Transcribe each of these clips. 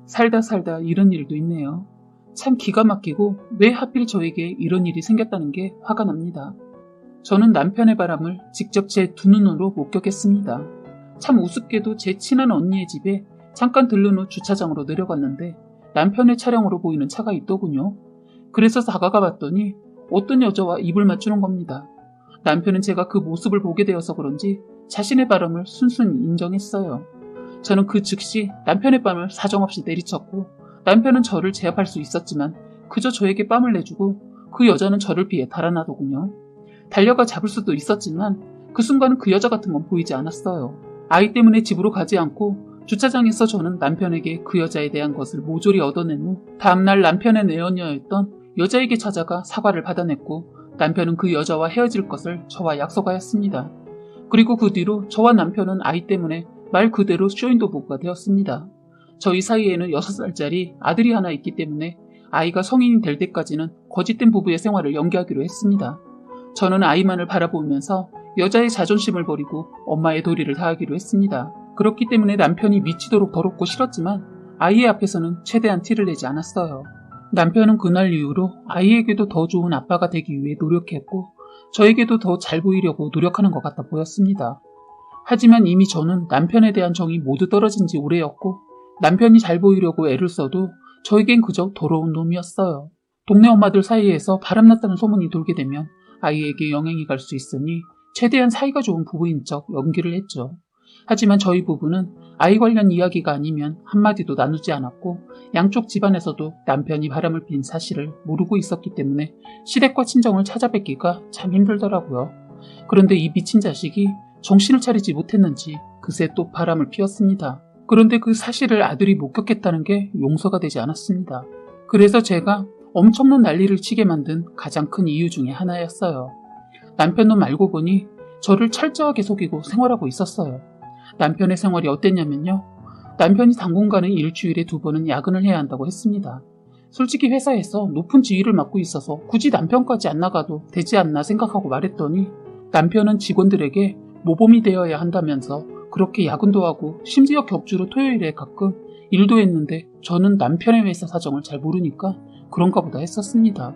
살다 살다 이런 일도 있네요. 참 기가 막히고 왜 하필 저에게 이런 일이 생겼다는 게 화가 납니다. 저는 남편의 바람을 직접 제 두 눈으로 목격했습니다. 참 우습게도 제 친한 언니의 집에 잠깐 들른 후 주차장으로 내려갔는데 남편의 차량으로 보이는 차가 있더군요. 그래서 다가가 봤더니 어떤 여자와 입을 맞추는 겁니다. 남편은 제가 그 모습을 보게 되어서 그런지 자신의 바람을 순순히 인정했어요. 저는 그 즉시 남편의 뺨을 사정없이 내리쳤고 남편은 저를 제압할 수 있었지만 그저 저에게 뺨을 내주고 그 여자는 저를 피해 달아나더군요. 달려가 잡을 수도 있었지만 그 순간은 그 여자 같은 건 보이지 않았어요. 아이 때문에 집으로 가지 않고 주차장에서 저는 남편에게 그 여자에 대한 것을 모조리 얻어낸 후 다음날 남편의 내연녀였던 여자에게 찾아가 사과를 받아냈고 남편은 그 여자와 헤어질 것을 저와 약속하였습니다. 그리고 그 뒤로 저와 남편은 아이 때문에 말 그대로 쇼윈도 부부가 되었습니다. 저희 사이에는 6살짜리 아들이 하나 있기 때문에 아이가 성인이 될 때까지는 거짓된 부부의 생활을 연기하기로 했습니다. 저는 아이만을 바라보면서 여자의 자존심을 버리고 엄마의 도리를 다하기로 했습니다. 그렇기 때문에 남편이 미치도록 더럽고 싫었지만 아이의 앞에서는 최대한 티를 내지 않았어요. 남편은 그날 이후로 아이에게도 더 좋은 아빠가 되기 위해 노력했고 저에게도 더 잘 보이려고 노력하는 것 같아 보였습니다. 하지만 이미 저는 남편에 대한 정이 모두 떨어진 지 오래였고 남편이 잘 보이려고 애를 써도 저에겐 그저 더러운 놈이었어요. 동네 엄마들 사이에서 바람났다는 소문이 돌게 되면 아이에게 영향이 갈 수 있으니 최대한 사이가 좋은 부부인 척 연기를 했죠. 하지만 저희 부부는 아이 관련 이야기가 아니면 한마디도 나누지 않았고 양쪽 집안에서도 남편이 바람을 핀 사실을 모르고 있었기 때문에 시댁과 친정을 찾아뵙기가 참 힘들더라고요. 그런데 이 미친 자식이 정신을 차리지 못했는지 그새 또 바람을 피웠습니다. 그런데 그 사실을 아들이 목격했다는 게 용서가 되지 않았습니다. 그래서 제가 엄청난 난리를 치게 만든 가장 큰 이유 중에 하나였어요. 남편 놈 알고 보니 저를 철저하게 속이고 생활하고 있었어요. 남편의 생활이 어땠냐면요. 남편이 당분간은 일주일에 2번은 야근을 해야 한다고 했습니다. 솔직히 회사에서 높은 지위를 맡고 있어서 굳이 남편까지 안 나가도 되지 않나 생각하고 말했더니 남편은 직원들에게 모범이 되어야 한다면서 그렇게 야근도 하고 심지어 격주로 토요일에 가끔 일도 했는데 저는 남편의 회사 사정을 잘 모르니까 그런가 보다 했었습니다.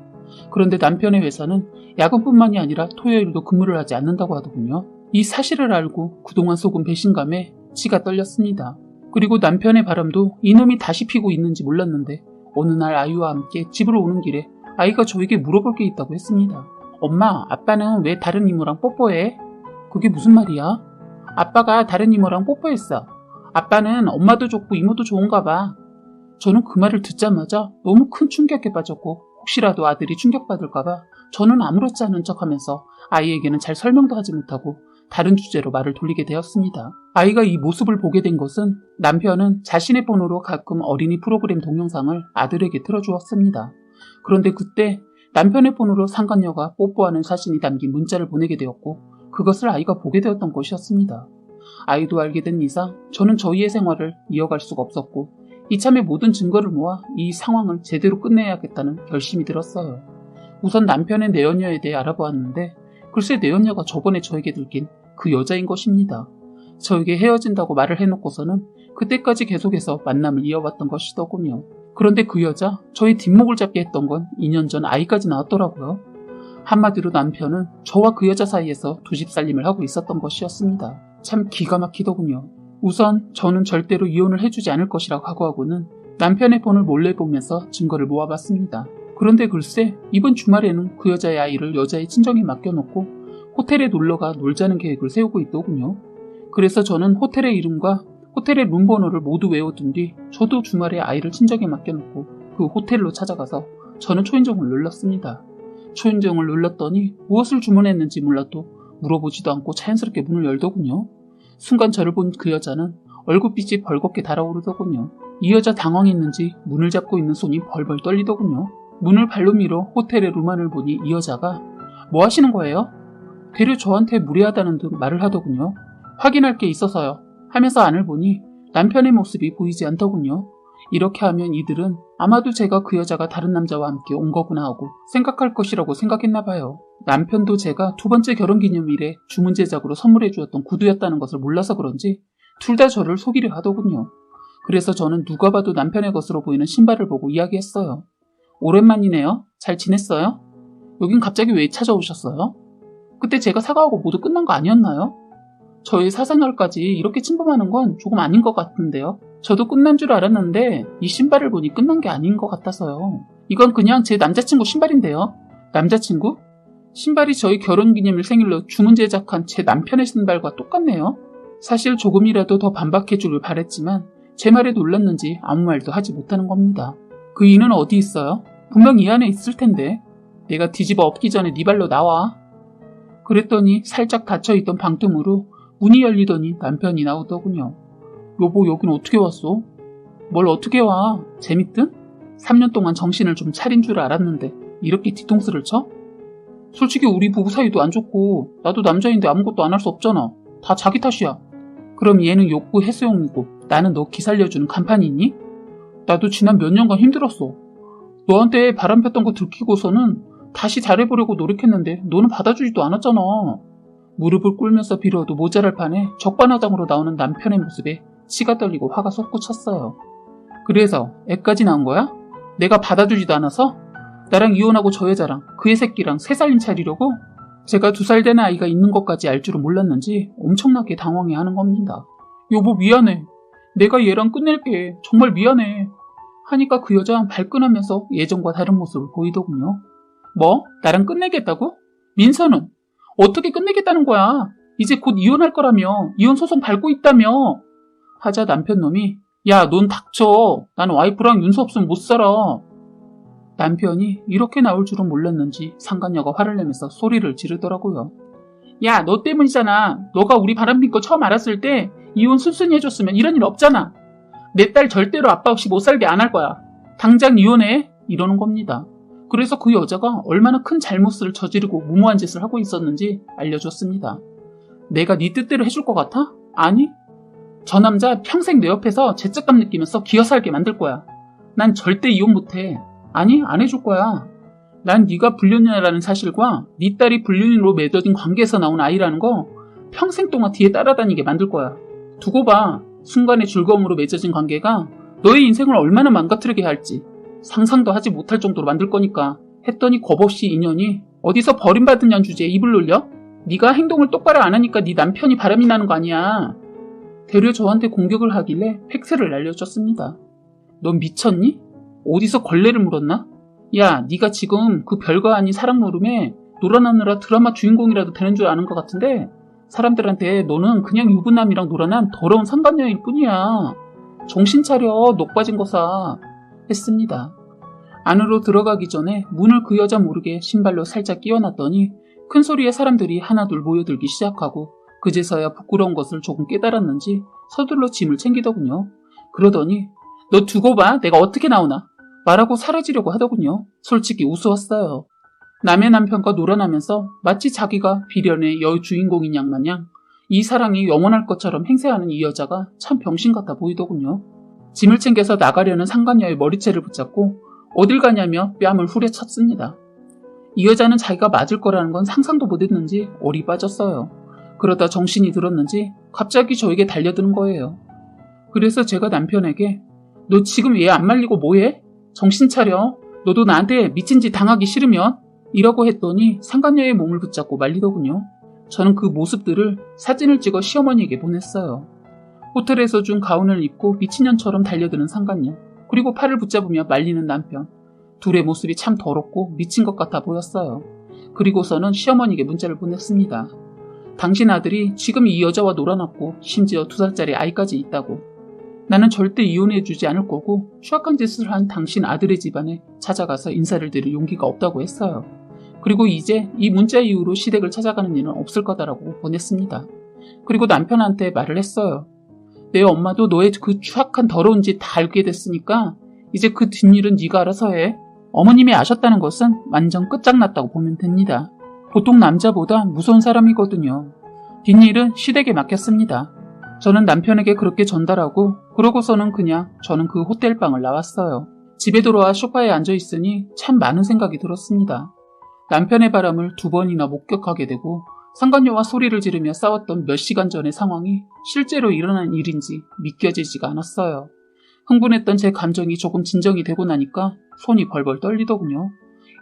그런데 남편의 회사는 야근뿐만이 아니라 토요일도 근무를 하지 않는다고 하더군요. 이 사실을 알고 그동안 속은 배신감에 치가 떨렸습니다. 그리고 남편의 바람도 이놈이 다시 피고 있는지 몰랐는데 어느 날 아이와 함께 집으로 오는 길에 아이가 저에게 물어볼 게 있다고 했습니다. 엄마, 아빠는 왜 다른 이모랑 뽀뽀해? 그게 무슨 말이야? 아빠가 다른 이모랑 뽀뽀했어. 아빠는 엄마도 좋고 이모도 좋은가 봐. 저는 그 말을 듣자마자 너무 큰 충격에 빠졌고 혹시라도 아들이 충격받을까봐 저는 아무렇지 않은 척하면서 아이에게는 잘 설명도 하지 못하고 다른 주제로 말을 돌리게 되었습니다. 아이가 이 모습을 보게 된 것은 남편은 자신의 폰으로 가끔 어린이 프로그램 동영상을 아들에게 틀어주었습니다. 그런데 그때 남편의 폰으로 상간녀가 뽀뽀하는 사진이 담긴 문자를 보내게 되었고 그것을 아이가 보게 되었던 것이었습니다. 아이도 알게 된 이상 저는 저희의 생활을 이어갈 수가 없었고 이참에 모든 증거를 모아 이 상황을 제대로 끝내야겠다는 결심이 들었어요. 우선 남편의 내연녀에 대해 알아보았는데 글쎄 내연녀가 저번에 저에게 들킨 그 여자인 것입니다. 저에게 헤어진다고 말을 해놓고서는 그때까지 계속해서 만남을 이어왔던 것이더군요. 그런데 그 여자 저의 뒷목을 잡게 했던 건 2년 전 아이까지 나왔더라고요. 한마디로 남편은 저와 그 여자 사이에서 두 집 살림을 하고 있었던 것이었습니다. 참 기가 막히더군요. 우선 저는 절대로 이혼을 해주지 않을 것이라 각오하고는 남편의 폰을 몰래 보면서 증거를 모아봤습니다. 그런데 글쎄 이번 주말에는 그 여자의 아이를 여자의 친정에 맡겨놓고 호텔에 놀러가 놀자는 계획을 세우고 있더군요. 그래서 저는 호텔의 이름과 호텔의 룸번호를 모두 외워둔 뒤 저도 주말에 아이를 친정에 맡겨놓고 그 호텔로 찾아가서 저는 초인종을 눌렀습니다. 초인종을 눌렀더니 무엇을 주문했는지 몰라도 물어보지도 않고 자연스럽게 문을 열더군요. 순간 저를 본 그 여자는 얼굴빛이 벌겋게 달아오르더군요. 이 여자 당황했는지 문을 잡고 있는 손이 벌벌 떨리더군요. 문을 발로 밀어 호텔의 룸안을 보니 이 여자가 뭐 하시는 거예요? 되려 저한테 무례하다는 듯 말을 하더군요. 확인할 게 있어서요 하면서 안을 보니 남편의 모습이 보이지 않더군요. 이렇게 하면 이들은 아마도 제가 그 여자가 다른 남자와 함께 온 거구나 하고 생각할 것이라고 생각했나 봐요. 남편도 제가 2번째 결혼기념일에 주문 제작으로 선물해 주었던 구두였다는 것을 몰라서 그런지 둘 다 저를 속이려 하더군요. 그래서 저는 누가 봐도 남편의 것으로 보이는 신발을 보고 이야기했어요. 오랜만이네요. 잘 지냈어요? 여긴 갑자기 왜 찾아오셨어요? 그때 제가 사과하고 모두 끝난 거 아니었나요? 저의 사생활까지 이렇게 침범하는 건 조금 아닌 것 같은데요. 저도 끝난 줄 알았는데 이 신발을 보니 끝난 게 아닌 것 같아서요. 이건 그냥 제 남자친구 신발인데요. 남자친구? 신발이 저희 결혼기념일 생일로 주문 제작한 제 남편의 신발과 똑같네요. 사실 조금이라도 더 반박해주길 바랬지만 제 말에 놀랐는지 아무 말도 하지 못하는 겁니다. 그 이는 어디 있어요? 분명 이 안에 있을 텐데. 내가 뒤집어 엎기 전에 네 발로 나와. 그랬더니 살짝 닫혀있던 방통으로 문이 열리더니 남편이 나오더군요. 여보, 여긴 어떻게 왔어? 뭘 어떻게 와? 재밌든? 3년 동안 정신을 좀 차린 줄 알았는데 이렇게 뒤통수를 쳐? 솔직히 우리 부부 사이도 안 좋고 나도 남자인데 아무것도 안 할 수 없잖아. 다 자기 탓이야. 그럼 얘는 욕구 해소용이고 나는 너 기살려주는 간판이니? 나도 지난 몇 년간 힘들었어. 너한테 바람 폈던 거 들키고서는 다시 잘해보려고 노력했는데 너는 받아주지도 않았잖아. 무릎을 꿇면서 빌어도 모자랄 판에 적반하장으로 나오는 남편의 모습에 치가 떨리고 화가 솟구쳤어요. 그래서 애까지 낳은 거야? 내가 받아주지도 않아서? 나랑 이혼하고 저 여자랑 그 애 새끼랑 3살인 차리려고? 제가 2살 된 아이가 있는 것까지 알 줄은 몰랐는지 엄청나게 당황해하는 겁니다. 여보, 미안해. 내가 얘랑 끝낼게. 정말 미안해. 하니까 그 여자 발끈하면서 예전과 다른 모습을 보이더군요. 뭐? 나랑 끝내겠다고? 민서는? 어떻게 끝내겠다는 거야? 이제 곧 이혼할 거라며. 이혼 소송 밟고 있다며. 하자 남편 놈이 야, 넌 닥쳐. 난 와이프랑 윤서 없으면 못 살아. 남편이 이렇게 나올 줄은 몰랐는지 상간녀가 화를 내면서 소리를 지르더라고요. 야, 너 때문이잖아. 너가 우리 바람핀 거 처음 알았을 때 이혼 순순히 해줬으면 이런 일 없잖아. 내 딸 절대로 아빠 없이 못 살게 안 할 거야. 당장 이혼해. 이러는 겁니다. 그래서 그 여자가 얼마나 큰 잘못을 저지르고 무모한 짓을 하고 있었는지 알려줬습니다. 내가 네 뜻대로 해줄 것 같아? 아니. 저 남자 평생 내 옆에서 죄책감 느끼면서 기어 살게 만들 거야. 난 절대 이혼 못해. 아니, 안 해줄 거야. 난 네가 불륜녀라는 사실과 네 딸이 불륜으로 맺어진 관계에서 나온 아이라는 거 평생 동안 뒤에 따라다니게 만들 거야. 두고 봐. 순간의 즐거움으로 맺어진 관계가 너의 인생을 얼마나 망가뜨리게 할지 상상도 하지 못할 정도로 만들 거니까. 했더니 겁없이 인연이 어디서 버림받은 년 주제에 입을 놀려? 네가 행동을 똑바로 안 하니까 네 남편이 바람이 나는 거 아니야. 되려 저한테 공격을 하길래 팩트를 알려줬습니다. 넌 미쳤니? 어디서 걸레를 물었나? 야, 네가 지금 그 별거 아닌 사랑 노름에 놀아나느라 드라마 주인공이라도 되는 줄 아는 것 같은데 사람들한테 너는 그냥 유부남이랑 놀아난 더러운 상간녀일 뿐이야. 정신 차려, 녹 빠진 거사. 했습니다. 안으로 들어가기 전에 문을 그 여자 모르게 신발로 살짝 끼워놨더니 큰 소리에 사람들이 하나둘 모여들기 시작하고 그제서야 부끄러운 것을 조금 깨달았는지 서둘러 짐을 챙기더군요. 그러더니 너 두고 봐. 내가 어떻게 나오나. 말하고 사라지려고 하더군요. 솔직히 우스웠어요. 남의 남편과 놀아나면서 마치 자기가 비련의 여주인공인 양 마냥 이 사랑이 영원할 것처럼 행세하는 이 여자가 참 병신 같아 보이더군요. 짐을 챙겨서 나가려는 상간녀의 머리채를 붙잡고 어딜 가냐며 뺨을 후려쳤습니다. 이 여자는 자기가 맞을 거라는 건 상상도 못했는지 얼이 빠졌어요. 그러다 정신이 들었는지 갑자기 저에게 달려드는 거예요. 그래서 제가 남편에게 너 지금 얘 안 말리고 뭐해? 정신 차려. 너도 나한테 미친 짓 당하기 싫으면? 이라고 했더니 상간녀의 몸을 붙잡고 말리더군요. 저는 그 모습들을 사진을 찍어 시어머니에게 보냈어요. 호텔에서 준 가운을 입고 미친년처럼 달려드는 상간녀, 그리고 팔을 붙잡으며 말리는 남편. 둘의 모습이 참 더럽고 미친 것 같아 보였어요. 그리고서는 시어머니에게 문자를 보냈습니다. 당신 아들이 지금 이 여자와 놀아났고 심지어 2살짜리 아이까지 있다고. 나는 절대 이혼해주지 않을 거고 추악한 짓을 한 당신 아들의 집안에 찾아가서 인사를 드릴 용기가 없다고 했어요. 그리고 이제 이 문자 이후로 시댁을 찾아가는 일은 없을 거다라고 보냈습니다. 그리고 남편한테 말을 했어요. 내 엄마도 너의 그 추악한 더러운 짓 다 알게 됐으니까 이제 그 뒷일은 네가 알아서 해. 어머님이 아셨다는 것은 완전 끝장났다고 보면 됩니다. 보통 남자보다 무서운 사람이거든요. 뒷일은 시댁에 맡겼습니다. 저는 남편에게 그렇게 전달하고 그러고서는 그냥 저는 그 호텔방을 나왔어요. 집에 돌아와 소파에 앉아있으니 참 많은 생각이 들었습니다. 남편의 바람을 2번이나 목격하게 되고 상간녀와 소리를 지르며 싸웠던 몇 시간 전의 상황이 실제로 일어난 일인지 믿겨지지가 않았어요. 흥분했던 제 감정이 조금 진정이 되고 나니까 손이 벌벌 떨리더군요.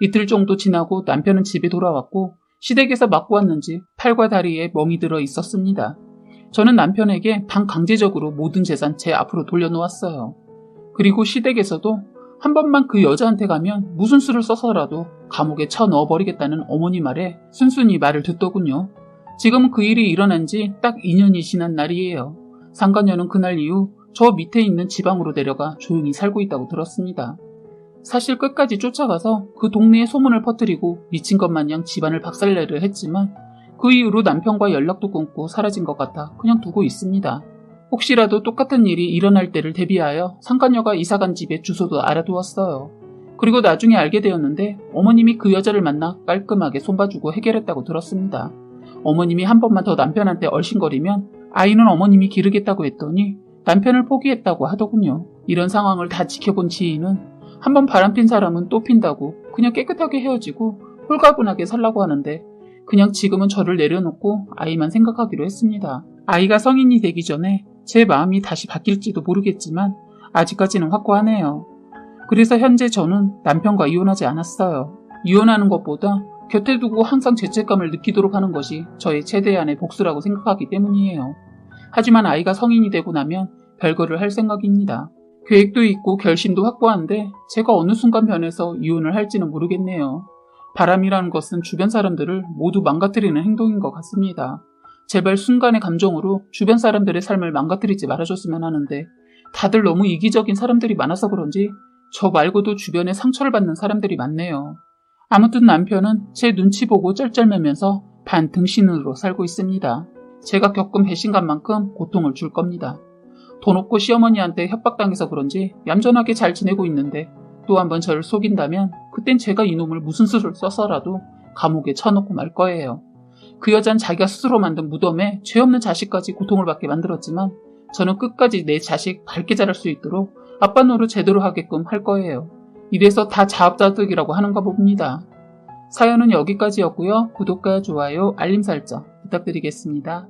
이틀 정도 지나고 남편은 집에 돌아왔고 시댁에서 맞고 왔는지 팔과 다리에 멍이 들어 있었습니다. 저는 남편에게 반강제적으로 모든 재산 제 앞으로 돌려놓았어요. 그리고 시댁에서도 한 번만 그 여자한테 가면 무슨 수를 써서라도 감옥에 쳐넣어버리겠다는 어머니 말에 순순히 말을 듣더군요. 지금은 그 일이 일어난 지 딱 2년이 지난 날이에요. 상간녀는 그날 이후 저 밑에 있는 지방으로 내려가 조용히 살고 있다고 들었습니다. 사실 끝까지 쫓아가서 그 동네에 소문을 퍼뜨리고 미친 것 마냥 집안을 박살내려 했지만 그 이후로 남편과 연락도 끊고 사라진 것 같아 그냥 두고 있습니다. 혹시라도 똑같은 일이 일어날 때를 대비하여 상간녀가 이사간 집의 주소도 알아두었어요. 그리고 나중에 알게 되었는데 어머님이 그 여자를 만나 깔끔하게 손봐주고 해결했다고 들었습니다. 어머님이 한 번만 더 남편한테 얼씬거리면 아이는 어머님이 기르겠다고 했더니 남편을 포기했다고 하더군요. 이런 상황을 다 지켜본 지인은 한 번 바람핀 사람은 또 핀다고 그냥 깨끗하게 헤어지고 홀가분하게 살라고 하는데 그냥 지금은 저를 내려놓고 아이만 생각하기로 했습니다. 아이가 성인이 되기 전에 제 마음이 다시 바뀔지도 모르겠지만 아직까지는 확고하네요. 그래서 현재 저는 남편과 이혼하지 않았어요. 이혼하는 것보다 곁에 두고 항상 죄책감을 느끼도록 하는 것이 저의 최대한의 복수라고 생각하기 때문이에요. 하지만 아이가 성인이 되고 나면 별거를 할 생각입니다. 계획도 있고 결심도 확고한데 제가 어느 순간 변해서 이혼을 할지는 모르겠네요. 바람이라는 것은 주변 사람들을 모두 망가뜨리는 행동인 것 같습니다. 제발 순간의 감정으로 주변 사람들의 삶을 망가뜨리지 말아줬으면 하는데 다들 너무 이기적인 사람들이 많아서 그런지 저 말고도 주변에 상처를 받는 사람들이 많네요. 아무튼 남편은 제 눈치 보고 쩔쩔매면서 반등신으로 살고 있습니다. 제가 겪은 배신감만큼 고통을 줄 겁니다. 돈 없고 시어머니한테 협박당해서 그런지 얌전하게 잘 지내고 있는데 또 한 번 저를 속인다면 그땐 제가 이놈을 무슨 수를 써서라도 감옥에 쳐넣고 말 거예요. 그 여잔 자기가 스스로 만든 무덤에 죄 없는 자식까지 고통을 받게 만들었지만 저는 끝까지 내 자식 밝게 자랄 수 있도록 아빠 노릇 제대로 하게끔 할 거예요. 이래서 다 자업자득이라고 하는가 봅니다. 사연은 여기까지였고요. 구독과 좋아요, 알림 설정 부탁드리겠습니다.